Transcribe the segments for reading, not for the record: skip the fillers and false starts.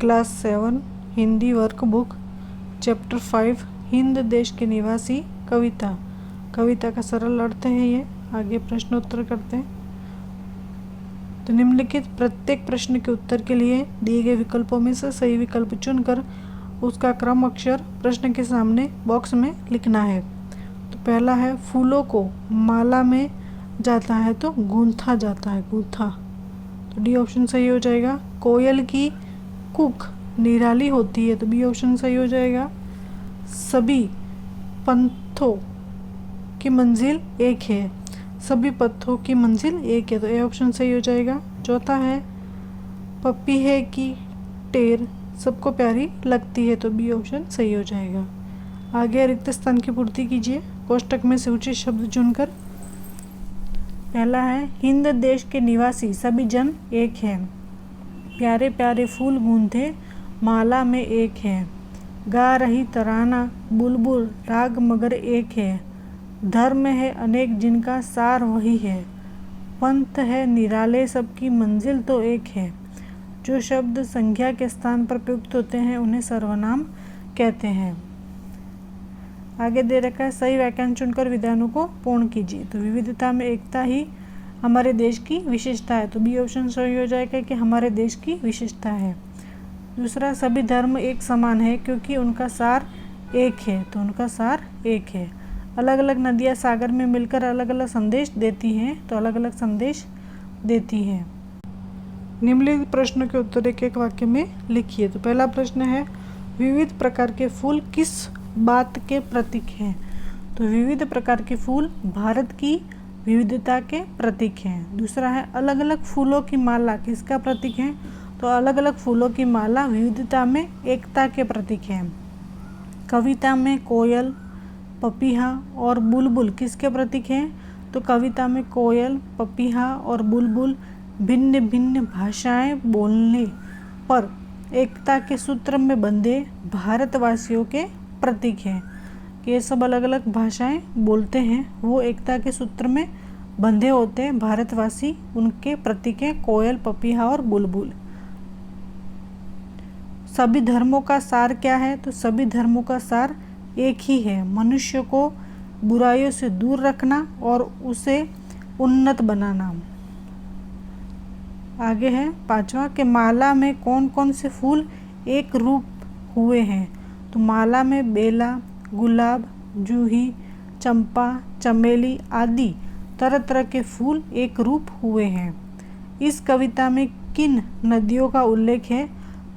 Class 7 Hindi workbook chapter 5 Hind देश के निवासी कविता। कविता का सरल अर्थ है ये। आगे प्रश्नोत्तर करते हैं। तो निम्नलिखित प्रत्येक प्रश्न के उत्तर के लिए दिए गए विकल्पों में से सही विकल्प चुनकर उसका क्रम अक्षर प्रश्न के सामने बॉक्स में लिखना है। तो पहला है फूलों को माला में जाता है तो गूंथा जाता है, गूंथा। तो डी ऑप्शन सही हो जाएगा। कोयल की कूक निराली होती है तो बी ऑप्शन सही हो जाएगा। सभी पंथों की मंजिल एक है, सभी पथों की मंजिल एक है तो ए ऑप्शन सही हो जाएगा। चौथा है पपीहे की टेर सबको प्यारी लगती है तो बी ऑप्शन सही हो जाएगा। आगे रिक्त स्थान की पूर्ति कीजिए कोष्टक में से उचित शब्द चुनकर। पहला है हिंद देश के निवासी सभी जन एक हैं, प्यारे प्यारे फूल गूंथे माला में एक है, गा रही तराना बुलबुल राग मगर एक है, धर्म है अनेक जिनका सार वही है, पंथ है निराले सबकी मंजिल तो एक है। जो शब्द संज्ञा के स्थान पर प्रयुक्त होते हैं उन्हें सर्वनाम कहते हैं। आगे दे रखा है सही वाक्यांश चुनकर विधानों को पूर्ण कीजिए। तो विविधता में एकता ही हमारे देश की विशेषता है तो बी ऑप्शन सही हो जाएगा कि हमारे देश की विशेषता है। दूसरा सभी धर्म एक समान है क्योंकि उनका सार एक है तो उनका सार एक है। अलग अलग नदियाँ सागर में मिलकर अलग अलग संदेश देती हैं तो अलग अलग संदेश देती हैं। निम्नलिखित प्रश्नों के उत्तर एक एक वाक्य में लिखिए। तो पहला प्रश्न है विविध प्रकार के फूल किस बात के प्रतीक हैं। तो विविध प्रकार के फूल भारत की विविधता के प्रतीक हैं। दूसरा है अलग अलग फूलों की माला किसका प्रतीक है। तो अलग अलग फूलों की माला विविधता में एकता के प्रतीक हैं। कविता में कोयल पपीहा और बुलबुल किसके प्रतीक हैं। तो कविता में कोयल पपीहा और बुलबुल भिन्न भिन्न भाषाएं बोलने पर एकता के सूत्र में बंधे भारतवासियों के प्रतीक हैं। कि ये सब अलग अलग भाषाएं बोलते हैं, वो एकता के सूत्र में बंधे होते हैं भारतवासी, उनके प्रतीक हैं कोयल पपीहा और बुलबुल। सभी धर्मों का सार क्या है। तो सभी धर्मों का सार एक ही है, मनुष्य को बुराइयों से दूर रखना और उसे उन्नत बनाना। आगे है पांचवा के माला में कौन कौन से फूल एक रूप हुए हैं। तो माला में बेला गुलाब जूही चंपा चमेली आदि तरह तरह के फूल एक रूप हुए हैं। इस कविता में किन नदियों का उल्लेख है।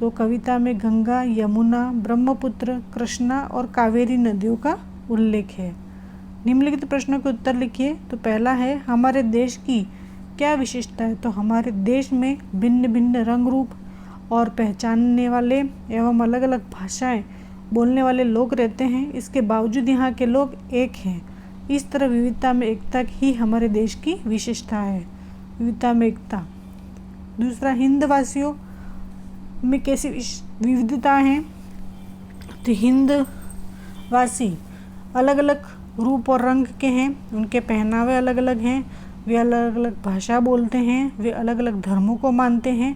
तो कविता में गंगा यमुना ब्रह्मपुत्र कृष्णा और कावेरी नदियों का उल्लेख है। निम्नलिखित प्रश्नों के उत्तर लिखिए। तो पहला है हमारे देश की क्या विशेषता है। तो हमारे देश में भिन्न भिन्न रंग रूप और पहचानने वाले एवं अलग अलग भाषाएं बोलने वाले लोग रहते हैं, इसके बावजूद यहाँ के लोग एक हैं। इस तरह विविधता में एकता ही हमारे देश की विशेषता है, विविधता में एकता। दूसरा हिंदवासियों में कैसी विविधता है। तो हिंदवासी अलग अलग रूप और रंग के हैं, उनके पहनावे अलग अलग हैं, वे अलग अलग भाषा बोलते हैं, वे अलग अलग धर्मों को मानते हैं।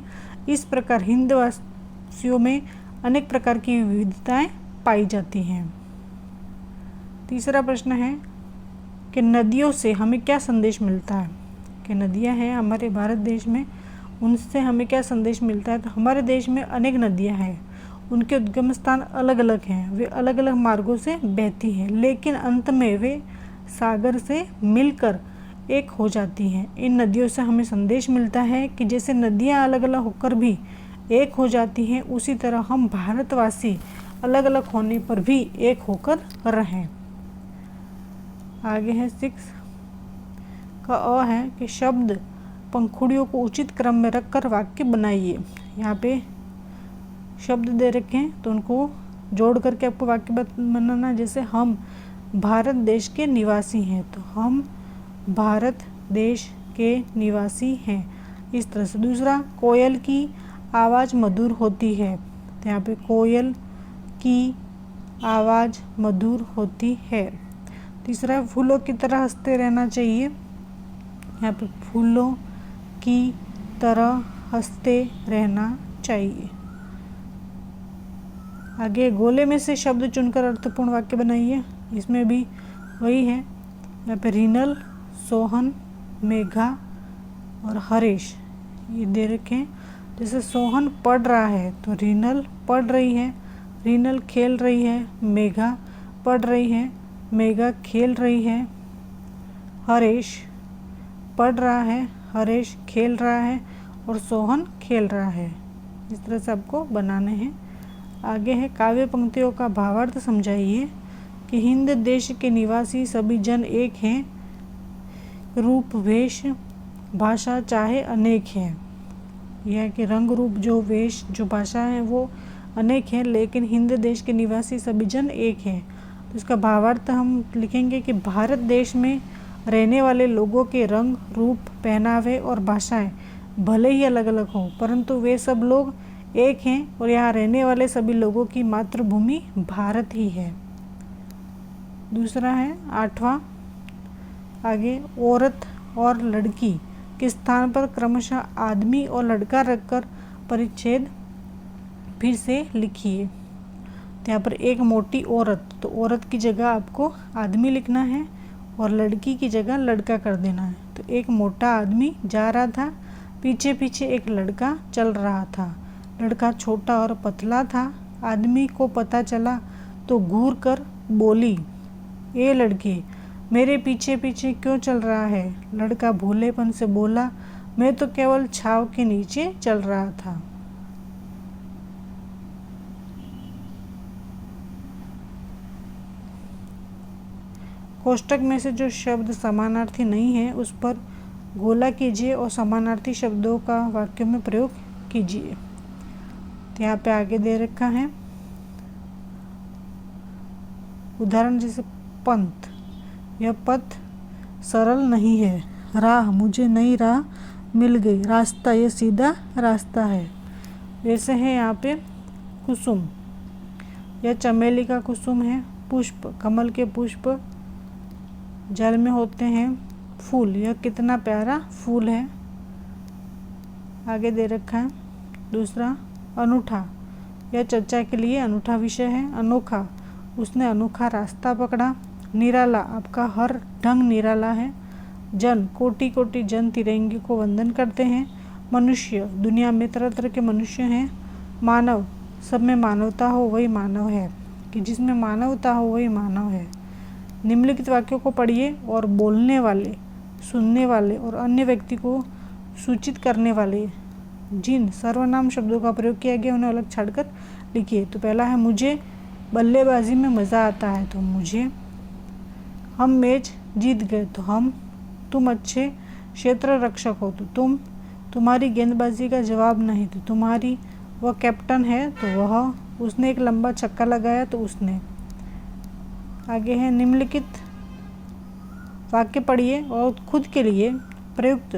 इस प्रकार हिंदवासियों में अनेक प्रकार की विविधताएं पाई जाती हैं। तीसरा प्रश्न है कि नदियों से हमें क्या संदेश मिलता है। कि नदियां हैं हमारे भारत देश में, उनसे हमें क्या संदेश मिलता है। तो हमारे देश में अनेक नदियां हैं, उनके उद्गम स्थान अलग अलग हैं, वे अलग अलग मार्गों से बहती हैं, लेकिन अंत में वे सागर से मिलकर एक हो जाती हैं। इन नदियों से हमें संदेश मिलता है कि जैसे नदियां अलग अलग होकर भी एक हो जाती हैं, उसी तरह हम भारतवासी अलग अलग होने पर भी एक होकर रहें। आगे है 6 का अ है कि शब्द पंखुड़ियों को उचित क्रम में रखकर वाक्य बनाइए। यहाँ पे शब्द दे रखे हैं तो उनको जोड़ करके आपको वाक्य बनाना। जैसे हम भारत देश के निवासी हैं तो हम भारत देश के निवासी हैं, इस तरह से। दूसरा कोयल की आवाज़ मधुर होती है तो यहाँ पे कोयल की आवाज़ मधुर होती है। तीसरा फूलों की तरह हंसते रहना चाहिए, यहाँ पे फूलों की तरह हंसते रहना चाहिए। आगे गोले में से शब्द चुनकर अर्थपूर्ण वाक्य बनाइए। इसमें भी वही है, यहाँ पे रीनल, सोहन, मेघा और हरीश ये दे रखे हैं। जैसे सोहन पढ़ रहा है तो रीनल पढ़ रही है, रीनल खेल रही है, मेघा पढ़ रही है, मेघा खेल रही है, हरीश पढ़ रहा है, हरीश खेल रहा है और सोहन खेल रहा है। इस तरह से आपको बनाने हैं। आगे है काव्य पंक्तियों का भावार्थ समझाइए कि हिंद देश के निवासी सभी जन एक हैं, रूप वेश भाषा चाहे अनेक हैं। यह कि रंग रूप जो वेश जो भाषा है वो अनेक हैं, लेकिन हिंद देश के निवासी सभी जन एक हैं। तो इसका भावार्थ हम लिखेंगे कि भारत देश में रहने वाले लोगों के रंग रूप पहनावे और भाषाएं भले ही अलग अलग हों, परंतु वे सब लोग एक हैं और यहाँ रहने वाले सभी लोगों की मातृभूमि भारत ही है। दूसरा है 8वां, आगे औरत और लड़की के स्थान पर क्रमशः आदमी और लड़का रखकर परिच्छेद फिर से लिखिए। तो यहाँ पर एक मोटी औरत, तो औरत की जगह आपको आदमी लिखना है और लड़की की जगह लड़का कर देना है। तो एक मोटा आदमी जा रहा था, पीछे पीछे एक लड़का चल रहा था। लड़का छोटा और पतला था। आदमी को पता चला तो घूर कर बोली, ए लड़की, मेरे पीछे पीछे क्यों चल रहा है? लड़का भोलेपन से बोला, मैं तो केवल छाव के नीचे चल रहा था। कोष्टक में से जो शब्द समानार्थी नहीं है उस पर गोला कीजिए और समानार्थी शब्दों का वाक्यों में प्रयोग कीजिए। तो यहाँ पे आगे दे रखा है उदाहरण, जैसे पंथ, यह पथ सरल नहीं है। राह, मुझे नई राह मिल गई। रास्ता, यह सीधा रास्ता है। जैसे है यहाँ पे कुसुम, यह चमेली का कुसुम है। पुष्प, कमल के पुष्प जल में होते हैं। फूल, यह कितना प्यारा फूल है। आगे दे रखा है दूसरा, अनूठा, यह चर्चा के लिए अनूठा विषय है। अनोखा, उसने अनोखा रास्ता पकड़ा। निराला, आपका हर ढंग निराला है। जन, कोटि कोटि जन तिरंगे को वंदन करते हैं। मनुष्य, दुनिया में तरह तरह के मनुष्य हैं। मानव, सब में मानवता हो वही मानव है, कि जिसमें मानवता हो वही मानव है। निम्नलिखित वाक्यों को पढ़िए और बोलने वाले, सुनने वाले और अन्य व्यक्ति को सूचित करने वाले जिन सर्वनाम शब्दों का प्रयोग किया गया उन्हें अलग छाड़कर लिखिए। तो पहला है मुझे बल्लेबाजी में मज़ा आता है, तो मुझे। हम मैच जीत गए, तो हम। तुम अच्छे क्षेत्र रक्षक हो, तो तुम। तुम्हारी गेंदबाजी का जवाब नहीं, तो तुम्हारी। वह कैप्टन है, तो वह। उसने एक लंबा छक्का लगाया, तो उसने। आगे है निम्नलिखित वाक्य पढ़िए और खुद के लिए प्रयुक्त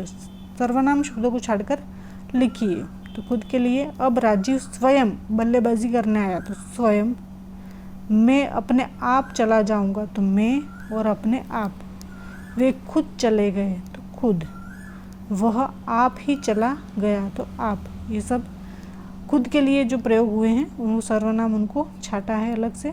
सर्वनाम शब्दों को छाड़कर लिखिए। तो खुद के लिए, अब राजीव स्वयं बल्लेबाजी करने आया, तो स्वयं। मैं अपने आप चला जाऊंगा, तो मैं और अपने आप। वे खुद चले गए, तो खुद। वह आप ही चला गया, तो आप। ये सब खुद के लिए जो प्रयोग हुए हैं वो सर्वनाम उनको छाटा है अलग से।